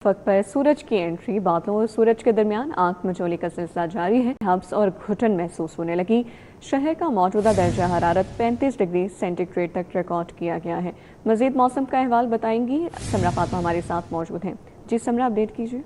वक्त पर सूरज की एंट्री, बादलों और सूरज के दरमियान आंख मचोली का सिलसिला जारी है। हब्स और घुटन महसूस होने लगी। शहर का मौजूदा दर्जा हरारत 35 डिग्री सेंटीग्रेड तक रिकॉर्ड किया गया है। मजीद मौसम का अहवाल बताएंगी समरा फातिमा, हमारे साथ मौजूद हैं। जी समरा, अपडेट कीजिए।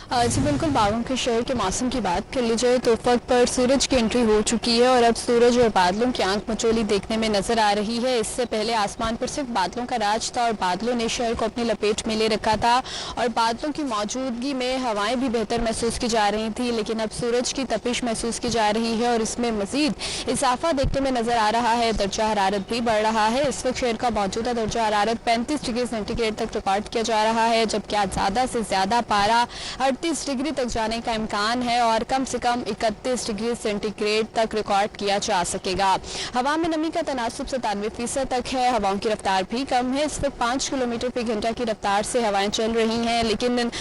जी बिल्कुल, बागों के शहर के मौसम की बात कर ली जाए तो वक्त पर सूरज की एंट्री हो चुकी है और अब सूरज और बादलों की आंख मचोली देखने में नजर आ रही है। इससे पहले आसमान पर सिर्फ बादलों का राज था और बादलों ने शहर को अपनी लपेट में ले रखा था और बादलों की मौजूदगी में हवाएं भी बेहतर महसूस की जा रही थी, लेकिन अब सूरज की तपिश महसूस की जा रही है और इसमें मजीद इजाफा देखने में नजर आ रहा है। दर्जा हरारत भी बढ़ रहा है। इस वक्त शहर का मौजूदा दर्जा हरारत 35 डिग्री सेंटीग्रेड तक रिकॉर्ड किया जा रहा है, जबकि आज ज्यादा से ज्यादा पारा 38 डिग्री तक जाने का इम्कान है और कम से कम 31 डिग्री सेंटीग्रेड तक रिकॉर्ड किया जा सकेगा। हवा में नमी का तनासुब 97% तक है। हवाओं की रफ्तार भी कम है। इस वक्त 5 किलोमीटर फी घंटा की रफ्तार से हवाएं चल रही हैं, लेकिन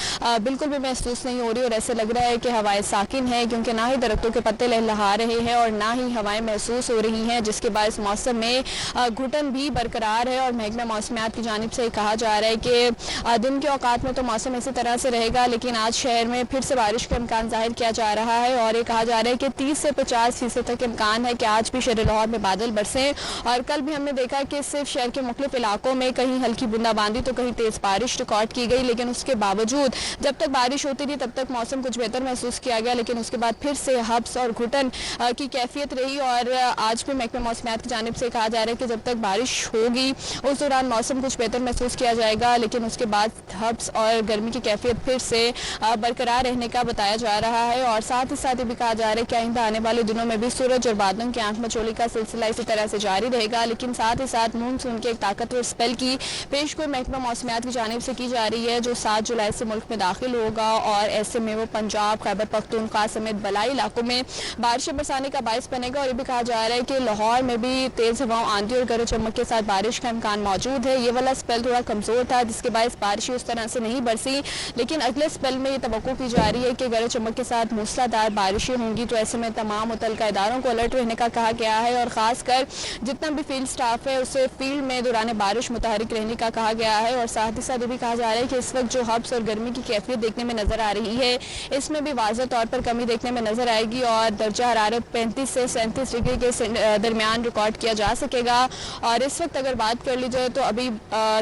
बिल्कुल भी महसूस नहीं हो रही और ऐसे लग रहा है कि हवाएं साकिन है, क्योंकि ना ही दरख्तों के पत्ते लहलहा रहे हैं और ना ही हवाएं महसूस हो रही हैं, जिसके बाद इस मौसम में घुटन भी बरकरार है। और महकमा मौसमियात की जानिब से कहा जा रहा है कि दिन के औकात में तो मौसम इसी तरह से रहेगा, लेकिन आज शहर में फिर से बारिश का इम्कान जाहिर किया जा रहा है और ये कहा जा रहा है कि 30 से 50% तक इम्कान है कि आज भी शहर लाहौर में बादल बरसे। और कल भी हमने देखा कि सिर्फ शहर के मुख्तलिफ इलाकों में कहीं हल्की बूंदाबांदी तो कहीं तेज बारिश रिकॉर्ड की गई, लेकिन उसके बावजूद जब तक बारिश होती रही तब तक मौसम कुछ बेहतर महसूस किया गया, लेकिन उसके बाद फिर से हब्स और घुटन की कैफियत रही। और आज भी महकमा मौसमियात की जानिब से कहा जा रहा है कि जब तक बारिश होगी उस दौरान मौसम कुछ बेहतर महसूस किया जाएगा, लेकिन उसके बाद हब्स और गर्मी की कैफियत फिर से बरकरार रहने का बताया जा रहा है। और साथ ही साथ ये भी कहा जा रहा है कि आइंदा आने वाले दिनों में भी सूरज और बादलों की आंख मचोली का सिलसिला इसी तरह से जारी रहेगा, लेकिन साथ ही साथ मानसून के एक ताकतवर स्पेल की पेशगोई महकमा मौसमियात की जानिब से की जा रही है, जो 7 जुलाई से मुल्क में दाखिल होगा और ऐसे में वो पंजाब, खैबर पख्तूनख्वा समेत बलाई इलाकों में बारिशें बरसाने का बायस बनेगा। और ये भी कहा जा रहा है कि लाहौर में भी तेज हवाओं, आंधी और गरज चमक के साथ बारिश का इम्कान मौजूद है। ये वाला स्पेल थोड़ा कमजोर था, जिसके बायस बारिश उस तरह से नहीं बरसी, लेकिन अगले स्पेल में ये तवक्को की जा रही है कि गरज चमक के साथ मूसलाधार बारिशें होंगी। तो ऐसे में तमाम मुतल्लिका इदारों को अलर्ट रहने का कहा गया है और खासकर जितना भी फील्ड स्टाफ है उसे फील्ड में दौरान बारिश मुतहरिक रहने का कहा गया है। और साथ ही साथ ये भी कहा जा रहा है कि इस वक्त जो हब्स और गर्मी की कैफियत देखने में नजर आ रही है, इसमें भी वाज़ेह तौर पर कमी देखने में नजर आएगी और दर्जा हरारत 35 से 37 डिग्री के दरमियान रिकॉर्ड किया जा सकेगा। और इस वक्त अगर बात कर ली जाए तो अभी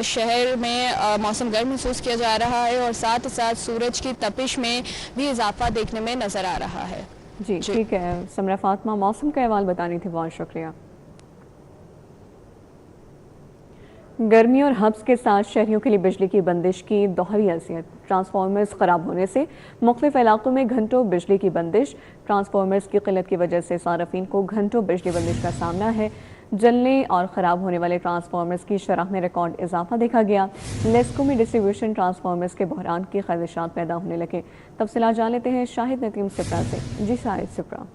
शहर में मौसम गर्म महसूस किया जा रहा है और साथ ही साथ सूरज की तपिश में भी इजाफा देखने में नजर आ रहा है। जी ठीक है समरा फातिमा, मौसम का अहवाल बतानी थी, बहुत शुक्रिया। गर्मी और हब्स के साथ शहरियों के लिए बिजली की बंदिश की दोहरी अज़ियत। ट्रांसफार्मर्स ख़राब होने से मुख्तलिफ इलाकों में घंटों बिजली की बंदिश। ट्रांसफार्मर्स की किल्लत की वजह से सार्फिन को घंटों बिजली बंदिश का सामना है। जलने और ख़राब होने वाले ट्रांसफार्मर्स की शरह में रिकॉर्ड इजाफा देखा गया। लेस्को में डिस्ट्रीब्यूशन ट्रांसफार्मर्स के बहरान के खदशात पैदा होने लगे। तफसीलात जान लेते हैं शाहिद नतीम सिप्रा से। जी शाहिद सिप्रा।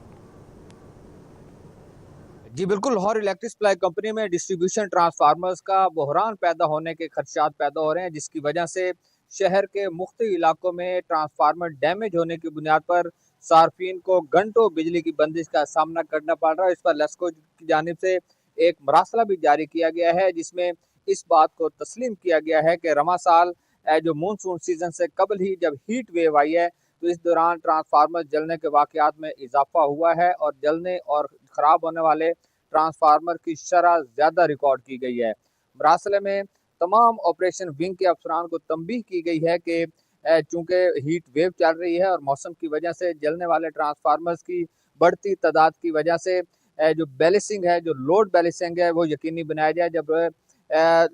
जी बिल्कुल, लाहौर इलेक्ट्रिक सप्लाई कंपनी में डिस्ट्रीब्यूशन ट्रांसफार्मर्स का बहरान पैदा होने के खदशात पैदा हो रहे हैं, जिसकी वजह से शहर के मुख्तलिफ इलाकों में ट्रांसफार्मर डैमेज होने की बुनियाद पर सार्फिन को घंटों बिजली की बंदिश का सामना करना पड़ रहा है। इस पर लेस्को की जानिब से एक मरासला भी जारी किया गया है, जिसमें इस बात को तस्लीम किया गया है कि रमा साल जो मानसून सीजन से कबल ही जब हीट वेव आई है तो इस दौरान ट्रांसफार्मर जलने के वाकयात में इजाफा हुआ है और जलने और ख़राब होने वाले ट्रांसफार्मर की शरह ज़्यादा रिकॉर्ड की गई है। मरासले में तमाम ऑपरेशन विंग के अफसरान को तंबीह की गई है कि चूँकि हीट वेव चल रही है और मौसम की वजह से जलने वाले ट्रांसफार्मर्स की बढ़ती तादाद की वजह से जो बैलेंसिंग है, जो लोड बैलेंसिंग है, वो यकीनी बनाया जाए। जब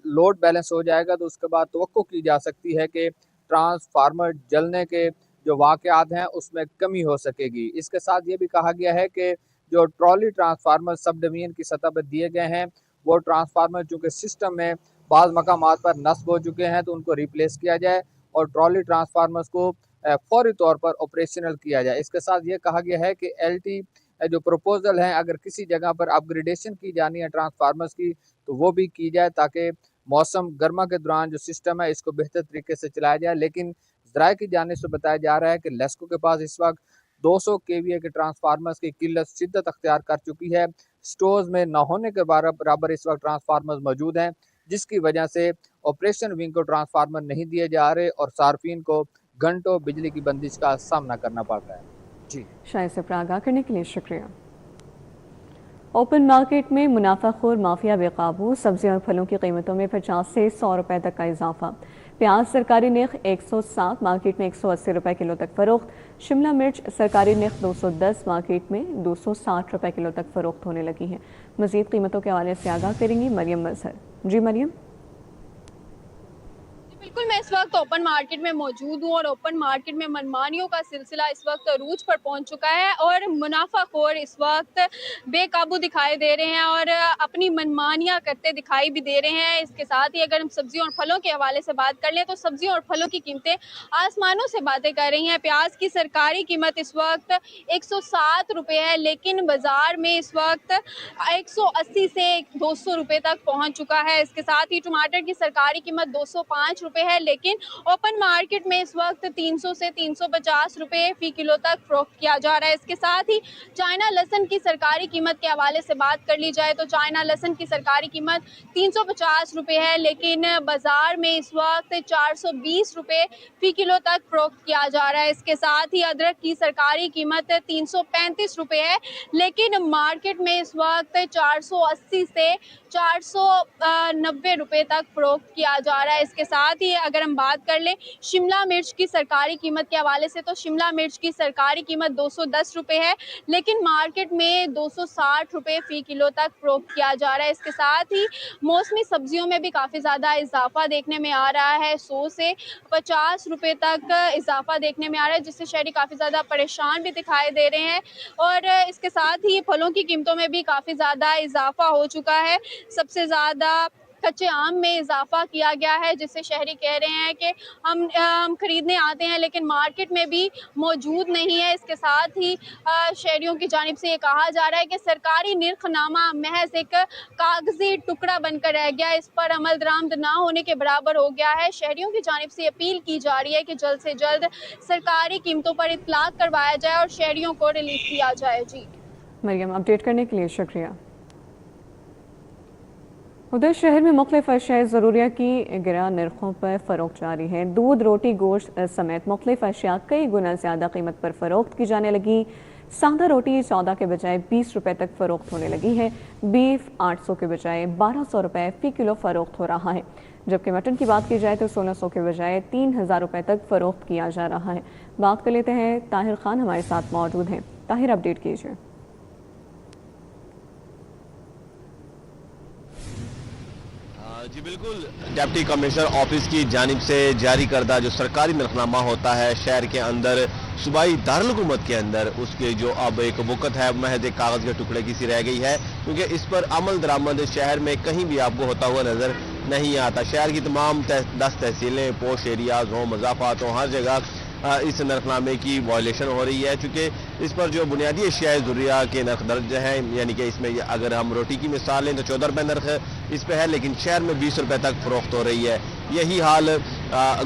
लोड बैलेंस हो जाएगा तो उसके बाद तवक्को की जा सकती है कि ट्रांसफार्मर जलने के जो वाकयात हैं उसमें कमी हो सकेगी। इसके साथ ये भी कहा गया है कि जो ट्रॉली ट्रांसफार्मर सब डिवीजन की सतह पर दिए गए हैं, वो ट्रांसफार्मर चूँकि सिस्टम में बाज़ मकामात पर नस्ब हो चुके हैं तो उनको रिप्लेस किया जाए और ट्रॉली ट्रांसफार्मर्स को फौरी तौर पर ऑपरेशनल किया जाए। इसके साथ ये कहा गया है कि LT जो प्रपोजल है, अगर किसी जगह पर अपग्रेडेशन की जानी है ट्रांसफार्मर्स की तो वो भी की जाए, ताकि मौसम गर्मा के दौरान जो सिस्टम है इसको बेहतर तरीके से चलाया जाए। लेकिन ज़राए की जानिब से बताया जा रहा है कि लेस्को के पास इस वक्त 200 केवीए के ट्रांसफार्मर्स की किल्लत शिद्दत अख्तियार कर चुकी है। स्टोर्स में न होने के बराबर इस वक्त ट्रांसफार्मर्स मौजूद हैं, जिसकी वजह से ऑपरेशन विंग को ट्रांसफार्मर नहीं दिए जा रहे और सार्फिन को घंटों बिजली की बंदिश का सामना करना पड़ रहा है। जी, शायद से आगाह करने के लिए शुक्रिया। ओपन मार्केट में मुनाफाखोर माफिया बेकाबू, सब्जियों और फलों की कीमतों में 50 से 100 रुपए तक का इजाफा। प्याज सरकारी निर्ख 107, मार्केट में 180 रुपए किलो तक फरोख्त। शिमला मिर्च सरकारी निर्ख 210, मार्केट में 260 रुपए किलो तक फरोख्त होने लगी है। मजीद कीमतों के हवाले से आगाह करेंगी मरियम मजहर। जी मरियम। बिल्कुल, मैं इस वक्त ओपन मार्केट में मौजूद हूँ और ओपन मार्केट में मनमानियों का सिलसिला इस वक्त अरूज पर पहुंच चुका है और मुनाफाखोर इस वक्त बेकाबू दिखाई दे रहे हैं और अपनी मनमानियां करते दिखाई भी दे रहे हैं। इसके साथ ही अगर हम सब्जियों और फलों के हवाले से बात कर लें तो सब्जियों और फलों की कीमतें आसमानों से बातें कर रही हैं। प्याज की सरकारी कीमत इस वक्त 107 रुपये है, लेकिन बाजार में इस वक्त 180 से 200 रुपये तक पहुँच चुका है। इसके साथ ही टमाटर की सरकारी कीमत 205 रुपये है, लेकिन ओपन मार्केट में इस वक्त 300 से 350 रुपए फी किलो तक फरोख्त किया जा रहा है। इसके साथ ही चाइना लहसुन की सरकारी कीमत के हवाले से बात कर ली जाए तो चाइना लहसुन की सरकारी कीमत 350 रुपए है, लेकिन बाजार में इस वक्त 420 रुपए फी किलो तक फरोख्त किया जा रहा है। इसके साथ ही अदरक की सरकारी कीमत 335 रुपए है, लेकिन मार्केट में इस वक्त 480 से 490 रुपए तक फरोख्त किया जा रहा है। इसके साथ ही अगर हम बात कर लें शिमला मिर्च की सरकारी कीमत के हवाले से तो शिमला मिर्च की सरकारी कीमत 210 रुपए है, लेकिन मार्केट में 260 रुपए फी किलो तक फरोख्त किया जा रहा है। इसके साथ ही मौसमी सब्जियों में भी काफ़ी ज़्यादा इजाफा देखने में आ रहा है, 100 से 50 रुपए तक इजाफा देखने में आ रहा है, जिससे शहरी काफ़ी ज़्यादा परेशान भी दिखाई दे रहे हैं। और इसके साथ ही फलों की कीमतों में भी काफ़ी ज़्यादा इजाफा हो चुका है। सबसे ज़्यादा कच्चे आम में इजाफा किया गया है, जिससे शहरी कह रहे हैं कि हम खरीदने आते हैं लेकिन मार्केट में भी मौजूद नहीं है। इसके साथ ही शहरियों की जानिब से ये कहा जा रहा है कि सरकारी निर्खनामा महज एक कागजी टुकड़ा बनकर रह गया, इस पर अमल दरामद ना होने के बराबर हो गया है। शहरियों की जानिब से अपील की जा रही है कि जल्द से जल्द सरकारी कीमतों पर इतलाक करवाया जाए और शहरियों को रिलीफ दिया जाए। जी मरियम, अपडेट करने के लिए शुक्रिया। उधर शहर में मुख्तलिफ अशिया ज़रूरिया की गिरा नरखों पर फ़रोख्त जारी है। दूध, रोटी, गोश्त समेत मुख्तलिफ अशिया कई गुना ज़्यादा कीमत पर फ़रोख्त की जाने लगी। सादा रोटी 14 के बजाय 20 रुपए तक फ़रोख्त होने लगी है। बीफ 800 के बजाय 1200 रुपए फ़ी किलो फ़रोख्त हो रहा है, जबकि मटन की बात की जाए तो 1600 के बजाय 3000 रुपए तक फ़रोख्त किया जा रहा है। बात कर लेते हैं, ताहिर खान हमारे साथ मौजूद हैं। ताहिर, अपडेट कीजिए। जी बिल्कुल, डिप्टी कमिश्नर ऑफिस की जानिब से जारी करदा जो सरकारी नरखनामा होता है शहर के अंदर सूबाई दारुल हुकूमत के अंदर, उसके जो अब एक वक़्त है महज एक कागज़ के टुकड़े की सी रह गई है, क्योंकि इस पर अमल दरामद शहर में कहीं भी आपको होता हुआ नज़र नहीं आता। शहर की तमाम 10 तहसीलें, पोश एरियाज हों, मज़ाफ़ात हों, हर जगह इस नरखनामे की वायलेशन हो रही है, चूँकि इस पर जो बुनियादी अशिया ज़रूरिया के नर्ख दर्ज हैं, यानी कि इसमें अगर हम रोटी की मिसाल लें तो 14 रुपये नर्ख इस पे है, लेकिन शहर में 20 रुपये तक फ़रोख्त हो रही है। यही हाल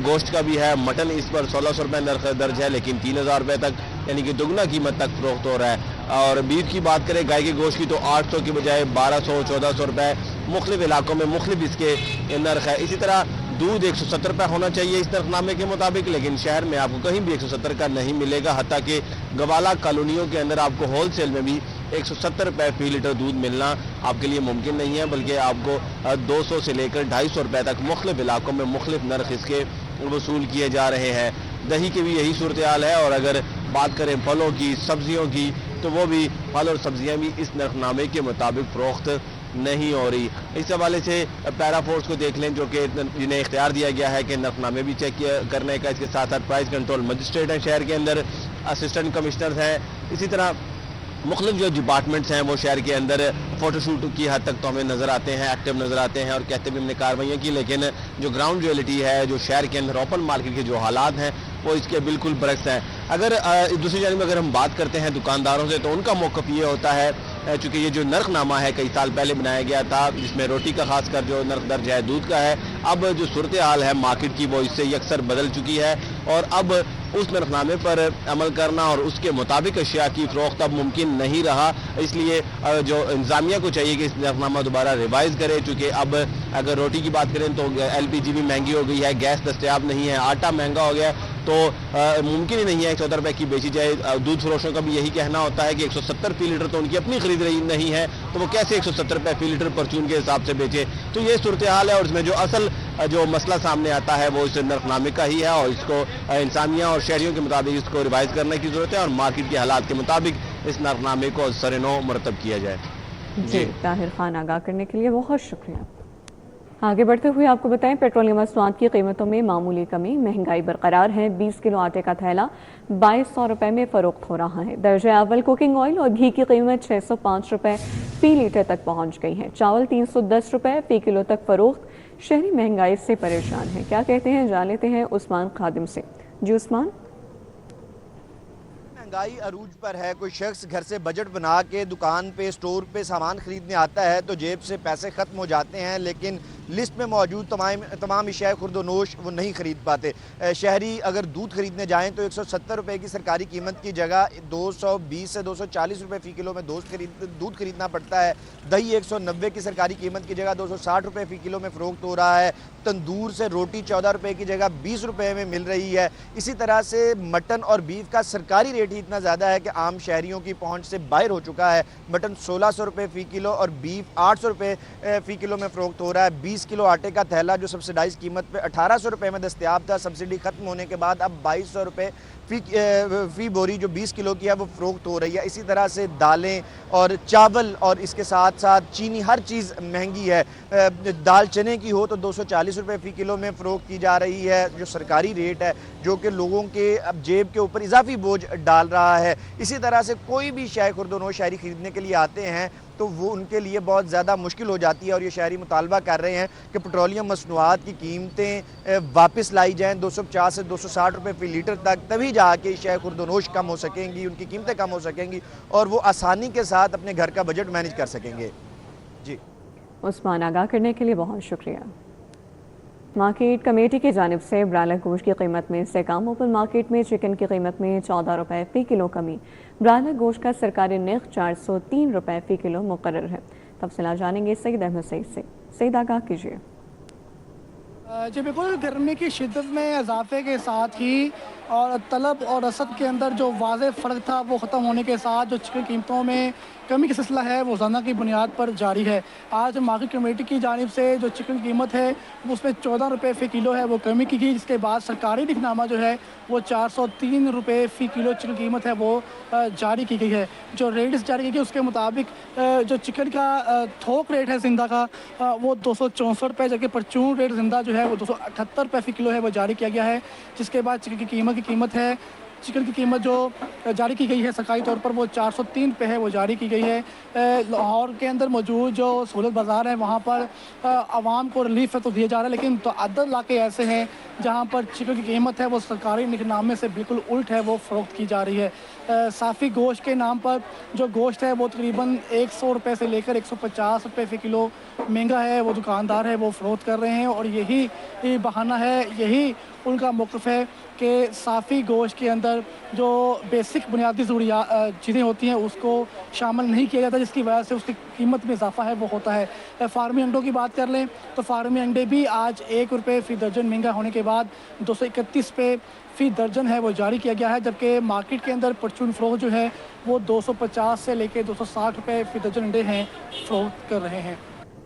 गोश्त का भी है। मटन इस पर 1600 रुपये नर्ख दर्ज है, लेकिन 3000 रुपये तक यानी कि दुगना कीमत तक फ़रोख्त हो रहा है। और बीफ की बात करें गाय के गोश्त की तो 800 की बजाय 1200-1400 रुपये मुख्तलिफ इलाकों में मुख्तलिफ इसके नर्ख है। इसी तरह दूध 170 रुपये होना चाहिए इस नरखनामे के मुताबिक, लेकिन शहर में आपको कहीं भी 170 का नहीं मिलेगा। हत्ता कि गवाला कॉलोनियों के अंदर आपको होलसेल में भी 170 रुपये फी लीटर दूध मिलना आपके लिए मुमकिन नहीं है, बल्कि आपको 200 से लेकर 250 रुपये तक मुख्तलिफ इलाकों में मुख्तलिफ नर्ख इसके वसूल किए जा रहे हैं। दही की भी यही सूरत हाल है। और अगर बात करें फलों की, सब्जियों की, तो वो भी फल और सब्जियाँ भी इस नरखनामे के मुताबिक फ़रोख्त नहीं हो रही। इस हवाले से पैरा फोर्स को देख लें, जो कि जिन्हें इख्तियार दिया गया है कि नरखनामे भी चेक करने का। इसके साथ साथ प्राइस कंट्रोल मजिस्ट्रेट हैं शहर के अंदर, असिस्टेंट कमिश्नर हैं। इसी तरह मुख्तलिफ जो डिपार्टमेंट्स हैं वो शहर के अंदर फ़ोटोशूट की हद तक तो हमें नज़र आते हैं, एक्टिव नज़र आते हैं और कहते भी हमने कार्रवाइयाँ की, लेकिन जो ग्राउंड रियलिटी है, जो शहर के अंदर ओपन मार्केट के जो हालात हैं वो इसके बिल्कुल बरक्स हैं। अगर दूसरी जानिब अगर हम बात करते हैं दुकानदारों से, तो उनका मौक़िफ़ ये होता है, चूँकि ये जो नरखनामा है कई साल पहले बनाया गया था, जिसमें रोटी का खासकर जो नर्ख दर्ज है, दूध का है, अब जो सूरत हाल है मार्केट की वो इससे अक्सर बदल चुकी है। और अब उस नरखनामे पर अमल करना और उसके मुताबिक अशिया की फ़रोख्त अब मुमकिन नहीं रहा। इसलिए जो इंतज़ामिया को चाहिए कि इस नरखनामा दोबारा रिवाइज़ करे, चूँकि अब अगर रोटी की बात करें तो LPG भी महंगी हो गई है, गैस दस्तयाब नहीं है, आटा महंगा हो गया, तो मुमकिन ही नहीं है 170 रुपये की बेची जाए। दूध फरोशों का भी यही कहना होता है कि 170 फी लीटर तो उनकी अपनी खरीद रही नहीं है, तो वो कैसे 170 रुपये फी लीटर परचून के हिसाब से बेचे। तो ये सूरत हाल है और इसमें जो असल जो मसला सामने आता है वो इस नरखनामे का ही है और इसको इंसानिया और शहरियों के मुताबिक इसको रिवाइज करने की जरूरत है और मार्केट के हालात के मुताबिक इस नरखनामे को सरे-नौ मरतब किया जाए। जी, ताहिर खान आगाह करने के लिए बहुत शुक्रिया। आगे बढ़ते हुए आपको बताएं, पेट्रोलियम मसनूआत की कीमतों में मामूली कमी, महंगाई बरकरार है। 20 किलो आटे का थैला 2200 रुपये में फरोख्त हो रहा है। दर्जा अव्वल कुकिंग ऑयल और घी की कीमत 605 रुपये फी लीटर तक पहुंच गई है। चावल 310 रुपये फी किलो तक फरोख्त। शहरी महंगाई से परेशान है, क्या कहते हैं जान लेते हैं उस्मान खादिम से। जी उस्मान। महंगाई अरूज पर है। कोई शख्स घर से बजट बना के दुकान पे स्टोर पे सामान खरीदने आता है तो जेब से पैसे ख़त्म हो जाते हैं, लेकिन लिस्ट में मौजूद तमाम अशिया खुर्दोनोश वो नहीं खरीद पाते। शहरी अगर दूध खरीदने जाएं तो 170 रुपये की सरकारी कीमत की जगह 220 से 240 रुपये फ़ी किलो में दूध खरीदना पड़ता है। दही 190 की सरकारी कीमत की जगह 260 रुपये फ़ी किलो में फ़रोख्त हो रहा है। तंदूर से रोटी 14 रुपये की जगह 20 रुपये में मिल रही है। इसी तरह से मटन और बीफ का सरकारी रेट ही इतना ज़्यादा है कि आम शहरियों की पहुंच से बाहर हो चुका है। मटन 1600 रुपये फ़ी किलो और बीफ 800 रुपये फ़ी किलो में फ़रोख्त हो रहा है। 20 किलो आटे का थैला जो सब्सिडाइज कीमत पे 1800 रुपये में दस्तयाब था, सब्सिडी ख़त्म होने के बाद अब 2200 रुपये फ़ी बोरी जो 20 किलो की है वो फ़रोख्त हो रही है। इसी तरह से दालें और चावल और इसके साथ साथ चीनी, हर चीज़ महंगी है। दाल चने की हो तो 240 रुपये फ़ी किलो में फ़रोख्त की जा रही है, जो सरकारी रेट है, जो कि लोगों के अब जेब के ऊपर इजाफी बोझ डाल रहा है। इसी तरह से कोई भी शय खुर्दोनोश शहरी खरीदने के लिए आते हैं तो वो उनके लिए बहुत ज़्यादा मुश्किल हो जाती है और ये शहरी मुतालबा कर रहे हैं कि पेट्रोलियम मसनूआत की कीमतें वापस लाई जाएँ 250 से 260 रुपये फ़ी लीटर तक, तभी जाके शय खुर्दोनोश कम हो सकेंगी, उनकी कीमतें कम हो सकेंगी और वो आसानी के साथ अपने घर का बजट मैनेज कर सकेंगे। जी उस्मान, आगाह करने के लिए बहुत शुक्रिया। मार्केट कमेटी की जानिब से ब्रायलर गोश्त की कीमत में इस्तेकाम। ओपन मार्केट में चिकन की कीमत में 14 रुपये फ़ी किलो कमी। ब्रायलर गोश्त का सरकारी नर्ख 403 रुपये फ़ी किलो मुकर्रर है। तफसीलात जानेंगे सईद अहमद सईद से। सईद, आगाह कीजिए। जी बिल्कुल, गर्मी की शिद्दत में इजाफे के साथ ही और तलब और रसद के अंदर जो वाज़ेह फ़र्क था वो ख़त्म होने के साथ जो चिकन कीमतों में कमी का सिलसिला है वो रोज़ाना की बुनियाद पर जारी है। आज मार्केट कमेटी की जानिब से जो चिकन कीमत है वो उसमें 14 रुपये फ़ी किलो है वो कमी की गई, जिसके बाद सरकारी निकनामा जो है वो 403 रुपये फ़ी किलो चिकन कीमत है वो जारी की गई है। जो रेट्स जारी की गई उसके मुताबिक जो चिकन का थोक रेट है जिंदा का वो 264 रुपये, जबकि परचून रेट जिंदा जो है वो 278 रुपये फ़ी किलो है वो जारी किया गया है। जिसके बाद चिकन की कीमत है, चिकन की कीमत जो जारी की गई है सरकारी तौर पर वो 403 पे है वो जारी की गई है। लाहौर के अंदर मौजूद जो सहूलत बाज़ार है वहाँ पर आवाम को रिलीफ है तो दिया जा रहा है, लेकिन तो अदर इलाके ऐसे हैं जहाँ पर चिकन की कीमत है वो सरकारी निकनामे से बिल्कुल उल्ट है वो फ़रोख्त की जा रही है। साफ़ी गोश्त के नाम पर जो गोश्त है वो तकरीबन 100 रुपये से लेकर 150 रुपये फ़ी किलो महंगा है वो दुकानदार है वो फ़रोख्त कर रहे हैं और यही बहाना है, यही उनका मौक़िफ़ है कि साफ़ी गोश्त के अंदर जो बेसिक बुनियादी ज़रूरियात चीज़ें होती हैं उसको शामिल नहीं किया जाता, जिसकी वजह से उसकी कीमत में इजाफा है वो होता है। फार्मी अंडों की बात कर लें तो फार्मी अंडे भी आज 1 रुपये फ़ी दर्जन महंगा होने के बाद 231 पे फ़ी दर्जन है वो जारी किया गया है, जबकि मार्केट के अंदर परचून फ़रोख्त जो है वो 250 से लेकर 260 रुपये फ़ी दर्जन अंडे हैं फ़रोख्त कर रहे हैं।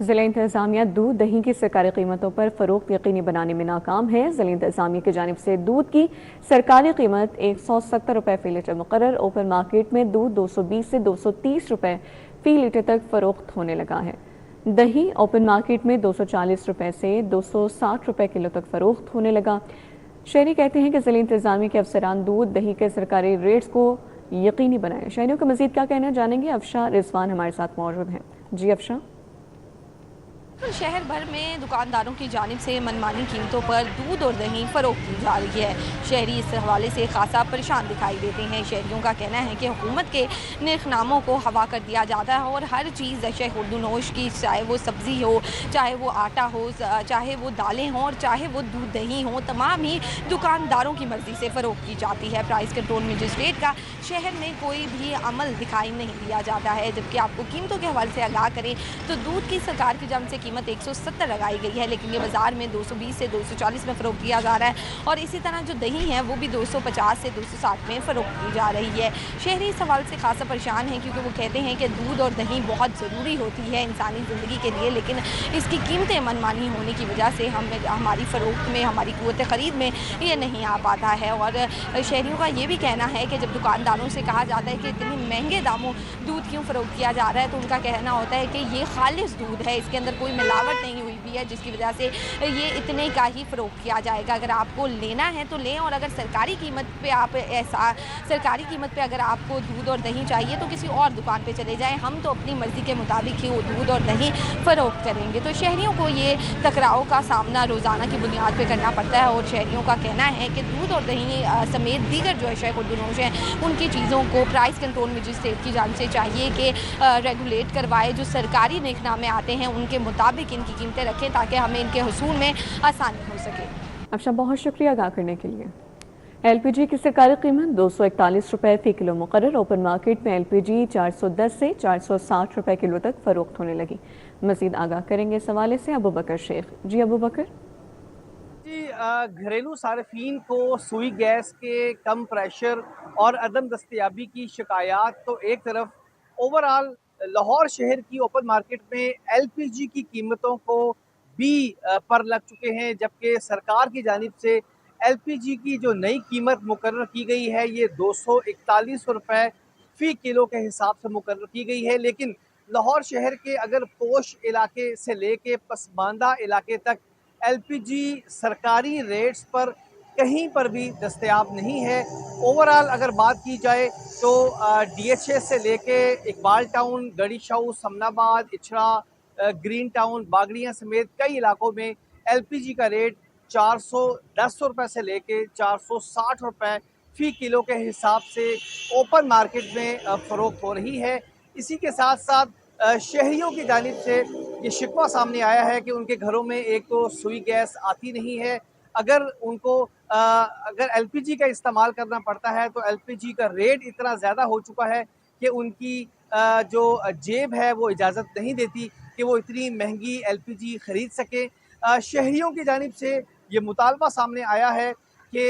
ज़िला इंतज़ामिया दूध दही की सरकारी कीमतों पर फ़रोख्त यकीनी बनाने में नाकाम है। ज़िला इंतज़ामिया की जानिब से दूध की सरकारी कीमत 170 रुपये फ़ी लीटर मुकर्रर। ओपन मार्केट में दूध 220 से 230 रुपये फ़ी लीटर तक फ़रोख्त होने लगा है। दही ओपन मार्केट में 240 रुपये से 260 रुपये किलो तक फ़रोख्त होने लगा। शहरी कहते हैं कि ज़िला इंतज़ामिया के अफसरान दूध दही के सरकारी रेट्स को यकीनी बनाएं। शहरियों का मज़ीद क्या कहना जानेंगे। अफशा रिजवान हमारे साथ मौजूद हैं। जी अफशा। शहर भर में दुकानदारों की जानिब से मनमानी कीमतों पर दूध और दही फरोख्त की जा रही है। शहरी इस हवाले से खासा परेशान दिखाई देते हैं। शहरियों का कहना है कि हुकूमत के निर्खनामों को हवा कर दिया जाता है और हर चीज़ अशय खुर्दनोश की, चाहे वो सब्ज़ी हो, चाहे वो आटा हो, चाहे वो दालें हों और चाहे वो दूध दही हो, तमाम ही दुकानदारों की मर्ज़ी से फ़रोख्त की जाती है। प्राइस कंट्रोल मजिस्ट्रेट का शहर में कोई भी अमल दिखाई नहीं दिया जाता है। जबकि आपको कीमतों के हवाले से आगाह करें तो दूध की सरकार की जानिब से कीमत 170 लगाई गई है, लेकिन ये बाज़ार में 220 से 240 में फ़रोख्त किया जा रहा है और इसी तरह जो दही है वो भी 250 से 260 में फ़रोख्त की जा रही है। शहरी इस सवाल से खासा परेशान हैं क्योंकि वो कहते हैं कि दूध और दही बहुत ज़रूरी होती है इंसानी ज़िंदगी के लिए, लेकिन इसकी कीमतें मनमानी होने की वजह से हमारी फ़रोख्त में, हमारी क़ुव्वत ख़रीद में ये नहीं आ पाता है। और शहरियों का ये भी कहना है कि जब दुकानदारों से कहा जाता है कि इतने महंगे दामों दूध क्यों फ़रोख्त किया जा रहा है, तो उनका कहना होता है कि ये खालिस दूध है, इसके अंदर कोई मिलावट नहीं हुई भी है, जिसकी वजह से ये इतने का ही फ़रोख्त किया जाएगा। अगर आपको लेना है तो लें, और अगर सरकारी कीमत पे अगर आपको दूध और दही चाहिए तो किसी और दुकान पे चले जाएं, हम तो अपनी मर्ज़ी के मुताबिक ही वो दूध और दही फ़रोख्त करेंगे। तो शहरियों को ये टकराव का सामना रोज़ाना की बुनियाद पे करना पड़ता है और शहरियों का कहना है कि दूध और दही समेत दीगर जो अशय खुर्दनोश हैं उनकी चीज़ों को प्राइस कंट्रोल मजिस्ट्रेट की जानिब से चाहिए कि रेगुलेट करवाए, जो सरकारी नेकनामे आते हैं उनके मुताबिक इनकी कीमतें रखें ताकि हमें इनके हुसूल में आसानी हो सके। अच्छा, बहुत शुक्रिया आगाह करने के लिए। LPG की सरकारी कीमत 241 रुपये फ़ी किलो मुकर्रर। ओपन मार्केट में LPG 410 से 460 रुपये किलो तक फ़रोख्त होने लगी। मज़ीद आगाह करेंगे इस हवाले से अबू बकर शेख। जी अबू बकर। जी, घरेलू सार्फिन को सुई गैस के कम प्रेशर और अदम दस्तयाबी की शिकायत तो एक तरफ, ओवरऑल लाहौर शहर की ओपन मार्केट में LPG की कीमतों को भी पर लग चुके हैं, जबकि सरकार की जानिब से LPG की जो नई कीमत मुकर्रर की गई है ये 241 रुपये फ़ी किलो के हिसाब से मुकर्रर की गई है। लेकिन लाहौर शहर के अगर पोश इलाके से लेके पसमानदा इलाके तक LPG सरकारी रेट्स पर कहीं पर भी दस्तयाब नहीं है। ओवरऑल अगर बात की जाए तो DHA से लेके इकबाल टाउन, गढ़ी शाहू, समनाबाद, इछरा, ग्रीन टाउन, बागड़ियाँ समेत कई इलाकों में LPG का रेट 410 रुपये से लेके 460 रुपये फ़ी किलो के हिसाब से ओपन मार्केट में फ़रोख्त हो रही है। इसी के साथ साथ शहरियों की जानिब से ये शिकवा सामने आया है कि उनके घरों में एक तो सुई गैस आती नहीं है, अगर उनको अगर LPG का इस्तेमाल करना पड़ता है तो LPG का रेट इतना ज़्यादा हो चुका है कि उनकी जो जेब है वो इजाज़त नहीं देती कि वो इतनी महंगी LPG ख़रीद सकें। शहरियों की जानिब से ये मुतालबा सामने आया है कि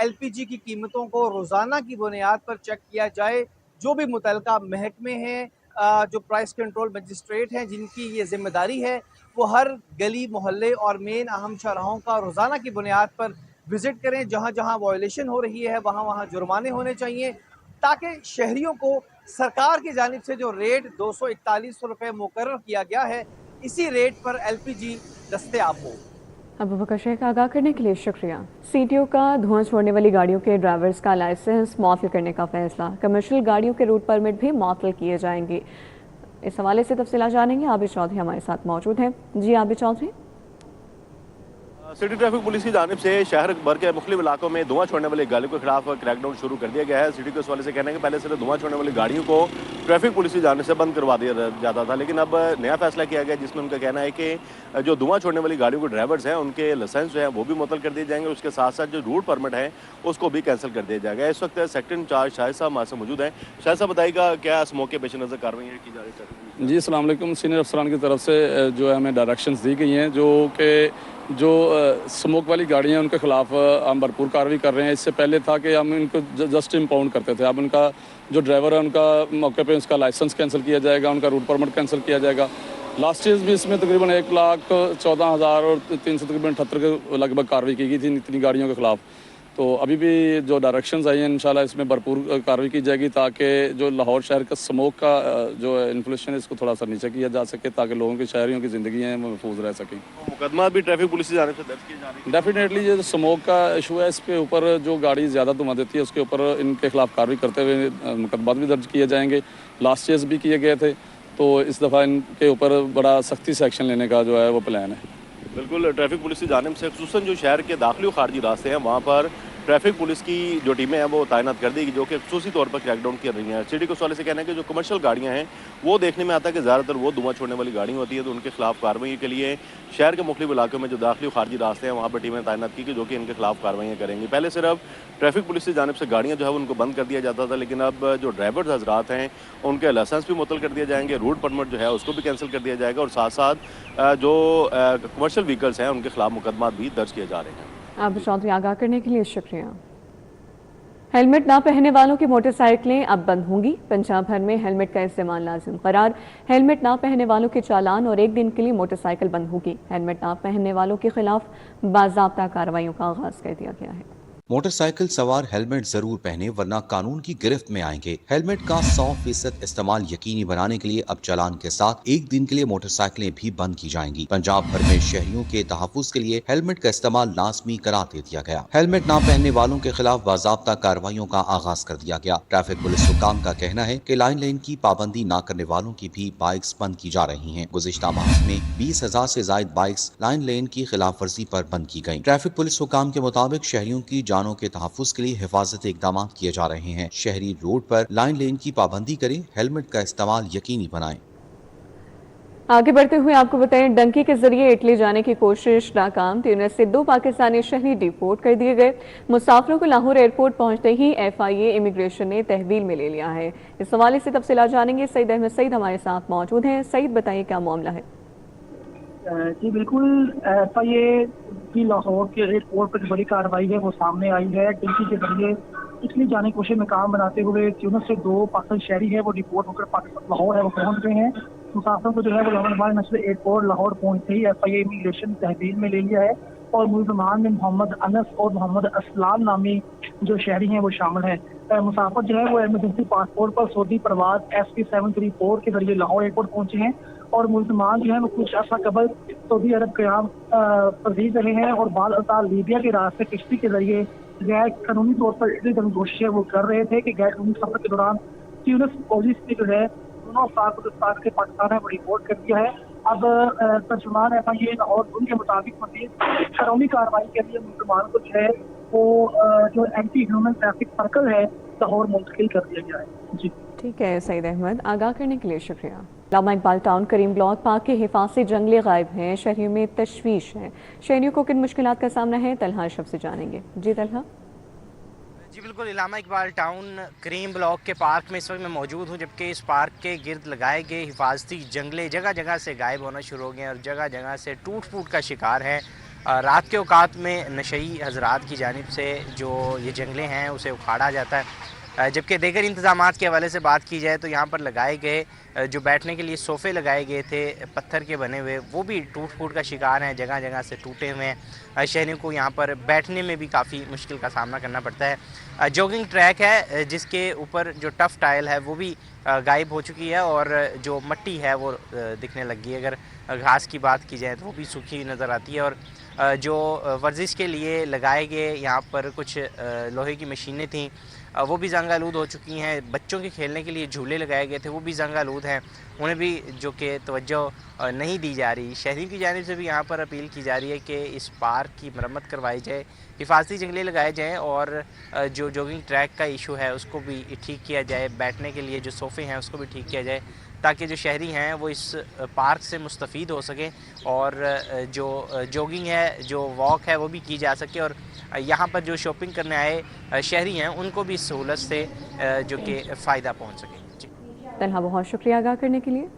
LPG की कीमतों को रोज़ाना की बुनियाद पर चेक किया जाए। जो भी मुतल्लिका महकमे हैं, जो प्राइस कंट्रोल मजिस्ट्रेट हैं जिनकी ये ज़िम्मेदारी है, वो हर गली मोहल्ले और मेन अहम चौराहों का रोज़ाना की बुनियाद पर विज़िट करें। जहाँ जहाँ वायलेशन हो रही है वहाँ वहाँ जुर्माने होने चाहिए, ताकि शहरियों को सरकार की जानिब से जो रेट 241 रुपये मुकर्रर किया गया है, इसी रेट पर LPG दस्तयाब हो। अबू बकर शेख, आगाह करने के लिए शुक्रिया। CTO का धुआं छोड़ने वाली गाड़ियों के ड्राइवर्स का लाइसेंस मुअत्तल करने का फैसला। कमर्शियल गाड़ियों के रूट परमिट भी मुअत्तल किए जाएंगे। इस हवाले से तफसीलात जानेंगे। आबिद चौधरी हमारे साथ मौजूद हैं। जी Abid Chaudhry. City traffic police की जानिब से शहर भर के मुख्तलिफ इलाकों में धुआं छोड़ने वाली गाड़ियों के खिलाफ क्रैकडाउन शुरू कर दिया गया है। सिटी के इस वाले से कहना है कि पहले सिर्फ धुआं छोड़ने वाली गाड़ियों को ट्रैफिक पुलिस की जानिब से बंद करवा दिया जाता था, लेकिन अब नया फैसला किया गया जिसमें उनका कहना है कि जो धुआं छोड़ने वाली गाड़ियों के ड्राइवर्स हैं उनके लाइसेंस जो है वो भी मुअत्तल कर दिए जाएंगे। उसके साथ साथ जो रूट परमिट है उसको भी कैंसिल कर दिया जाएगा। इस वक्त सेक्टर इंचार्ज शाहिद साहब हमारे से मौजूद हैं। शाहिद साहब बताइएगा क्या इस मौके पेश नज़र कार्रवाई की जा रही है? जी अस्सलाम वालेकुम। सीनियर अफसरान की तरफ से जो है हमें डायरेक्शंस दी गई हैं जो कि जो स्मोक वाली गाड़ियाँ उनके ख़िलाफ़ हम भरपूर कार्रवाई कर रहे हैं। इससे पहले था कि हम इनको जस्ट इम्पाउंड करते थे, अब उनका जो ड्राइवर है उनका मौके पे उसका लाइसेंस कैंसिल किया जाएगा, उनका रूट परमिट कैंसिल किया जाएगा। लास्ट ईयर भी इसमें तकरीबन 1,14,000 और 300 तकरीबन 78 के लगभग कार्रवाई की गई थी इतनी गाड़ियों के ख़िलाफ़। तो अभी भी जो डायरेक्शंस आई हैं इंशाल्लाह इसमें भरपूर कार्रवाई की जाएगी ताकि जो लाहौर शहर का स्मोक का जो इन्फ्लेशन है इसको थोड़ा सा नीचे किया जा सके ताकि लोगों की शहरियों की ज़िंदगी है वो महफूज रह सकें। मुकदमा भी ट्रैफिक पुलिस की जानिब से दर्ज किया जा रहा है। डेफिनेटली ये स्मोक का इशू है, इसके ऊपर जो गाड़ी ज़्यादा धुआं देती है उसके ऊपर इनके खिलाफ कार्रवाई करते हुए मुकदमा भी दर्ज किए जाएंगे। लास्ट ईयर भी किए गए थे तो इस दफ़ा इनके ऊपर बड़ा सख्ती से एक्शन लेने का जो है वो प्लान है। बिल्कुल, ट्रैफिक पुलिस की जानिब से खुसूसन जो शहर के दाखिली और खारजी रास्ते हैं वहाँ पर ट्रैफिक पुलिस की जो टीमें हैं वो तैनात कर दी जो कि खुसूसी तौर पर क्रैकडाउन कर रही हैं। सिटी को इस वाले से कहना है कि जो कमर्शियल गाड़ियाँ हैं वो देखने में आता है कि ज़्यादातर वो धुआं छोड़ने वाली गाड़ी होती है, तो उनके खिलाफ कार्रवाई के लिए शहर के मुख्तलिफ इलाकों में जो दाखिली और खारजी रास्ते हैं वहाँ पर टीमें तैनात की जो कि इनके खिलाफ कार्रवाइयाँ करेंगी। पहले सिर्फ ट्रैफिक पुलिस की जानिब से गाड़ियाँ जो है उनको बंद कर दिया जाता था, लेकिन अब जो ड्राइवर्स हजरात हैं उनके लाइसेंस भी मुअत्तल कर दिए जाएंगे, रूट परमिट जो है उसको भी कैंसिल कर दिया जाएगा और साथ साथ जो कमर्शियल व्हीकल्स हैं उनके खिलाफ मुकदमा भी दर्ज किए जा रहे हैं। आप चौधरी आगाह करने के लिए शुक्रिया। हेलमेट ना पहनने वालों की मोटरसाइकिलें अब बंद होंगी। पंजाब भर में हेलमेट का इस्तेमाल लाजिम करार। हेलमेट ना पहनने वालों के चालान और 1 दिन के लिए मोटरसाइकिल बंद होगी। हेलमेट ना पहनने वालों के खिलाफ बाज़ाब्ता कार्रवाइयों का आगाज कर दिया गया है। मोटरसाइकिल सवार हेलमेट जरूर पहने वरना कानून की गिरफ्त में आएंगे। हेलमेट का 100% इस्तेमाल यकीनी बनाने के लिए अब चालान के साथ 1 दिन के लिए मोटरसाइकिलें भी बंद की जाएंगी। पंजाब भर में शहरियों के तहफ्फुज़ के लिए हेलमेट का इस्तेमाल लाजमी करार दे दिया गया। हेलमेट ना पहनने वालों के खिलाफ बाज़ाब्ता कार्रवाइयों का आगाज कर दिया गया। ट्रैफिक पुलिस हुकाम का कहना है कि लाइन लेन की पाबंदी न करने वालों की भी बाइक्स बंद की जा रही हैं। गुज़िश्ता माह में 20,000 से ज्यादा बाइक्स लाइन लेन की खिलाफ वर्जी पर बंद की गयी। ट्रैफिक पुलिस हुकाम के मुताबिक शहरियों की जानों के तहफ्फुज़ के लिए हिफाजती इक़दाम किए जा रहे हैं। शहरी रोड पर लाइन लेन की पाबंदी करें, हेलमेट का इस्तेमाल यकीनी बनाएं। आगे बढ़ते हुए आपको बताएं, डंकी के जरिए इटली जाने की कोशिश नाकाम। ट्यूनिस से 2 पाकिस्तानी शहरी डिपोर्ट कर दिए गए। मुसाफिरों को लाहौर एयरपोर्ट पहुंचते ही FIA इमिग्रेशन ने तहवील में ले लिया है। इस हवाले से तफसीलात जानेंगे। सईद अहमद सईद हमारे साथ मौजूद हैं। सईद, बताइए क्या मामला है। जी बिल्कुल, FIA की लाहौर के एयरपोर्ट पर बड़ी कार्रवाई है वो सामने आई है। डंकी के जरिए इटली जाने की कोशिश में काम बनाते हुए ट्यूनिस से 2 पाकिस्तानी शहरी है वो डिपोर्ट होकर पाकिस्तान लाहौर है वो पहुंच गए हैं। मुसाफिरों को जो है वो जहानाबाद नेशनल एयरपोर्ट लाहौर पहुंचते ही FIA इमिग्रेशन तहवील में ले लिया है और मुलजमान में मोहम्मद अनस और मोहम्मद असलाम नामी जो शहरी हैं वो शामिल हैं। मुसाफिर जो है वो एमरजेंसी पासपोर्ट पर सऊदी प्रवास SP734 के जरिए लाहौर एयरपोर्ट पहुंचे हैं और मुलजमान जो है वो कुछ अर्सा कबल सऊदी अरब क़याम पजीर रहे हैं और बाद अताल लीबिया के रास्ते किश्ती के जरिए गैर कानूनी तौर पर इटली जाने की कोशिशें वो कर रहे थे कि गैर कानूनी सफर के दौरान ट्यूनिस पुलिस ने जो है दोनों अफराद को गिरफ्तार के पाकिस्तान है वो रिपोर्ट कर दिया है। अब तर्जुमान FIA और उनके मुताबिक मजीद कानूनी कार्रवाई के लिए मुसलमानों को जो है वो जो एंटी ह्यूमन ट्रैफिक सर्कल है लाहौर मुंतकिल कर दिया गया है। जी ठीक है सईद अहमद, आगाह करने के लिए शुक्रिया। अल्लामा इकबाल टाउन करीम ब्लॉक पार्क के हिफाजती जंगले गायब हैं। शहरियों में तशवीश है। शहरियों को किन मुश्किलात का सामना है, तलहा अशरफ से जानेंगे। जी तलहा। जी बिल्कुल, अल्लामा इकबाल टाउन करीम ब्लॉक के पार्क में इस वक्त मैं मौजूद हूँ, जबकि इस पार्क के गिर्द लगाए गए हिफाजती जंगले जगह जगह से गायब होना शुरू हो गए हैं और जगह जगह से टूट फूट का शिकार हैं। रात के औकात में नशई हजरात की जानिब से जो ये जंगले हैं उसे उखाड़ा जाता है। जबकि दीगर इंतज़ामात के हवाले से बात की जाए तो यहाँ पर लगाए गए जो बैठने के लिए सोफ़े लगाए गए थे पत्थर के बने हुए, वो भी टूट फूट का शिकार हैं, जगह जगह से टूटे हुए हैं। शहरियों को यहाँ पर बैठने में भी काफ़ी मुश्किल का सामना करना पड़ता है। जॉगिंग ट्रैक है जिसके ऊपर जो टफ़ टाइल है वो भी गायब हो चुकी है और जो मट्टी है वो दिखने लगी है। अगर घास की बात की जाए तो वो भी सूखी नज़र आती है और जो वर्जिश के लिए लगाए गए यहाँ पर कुछ लोहे की मशीनें थीं वो भी जंग आलूद हो चुकी हैं। बच्चों के खेलने के लिए झूले लगाए गए थे वो भी जंग आलूद हैं, उन्हें भी जो कि तवज्जो नहीं दी जा रही। शहरी की जानिब से भी यहाँ पर अपील की जा रही है कि इस पार्क की मरम्मत करवाई जाए, हिफाजती जंगले लगाए जाएँ और जो जॉगिंग ट्रैक का इशू है उसको भी ठीक किया जाए, बैठने के लिए जो सोफ़े हैं उसको भी ठीक किया जाए ताकि जो शहरी हैं वो इस पार्क से मुस्तफ़ीद हो सकें और जो जॉगिंग है, जो वॉक है वो भी की जा सके और यहाँ पर जो शॉपिंग करने आए शहरी हैं उनको भी इस सहूलत से जो कि फ़ायदा पहुँच सके। जी तलहा, बहुत शुक्रिया आगाह करने के लिए।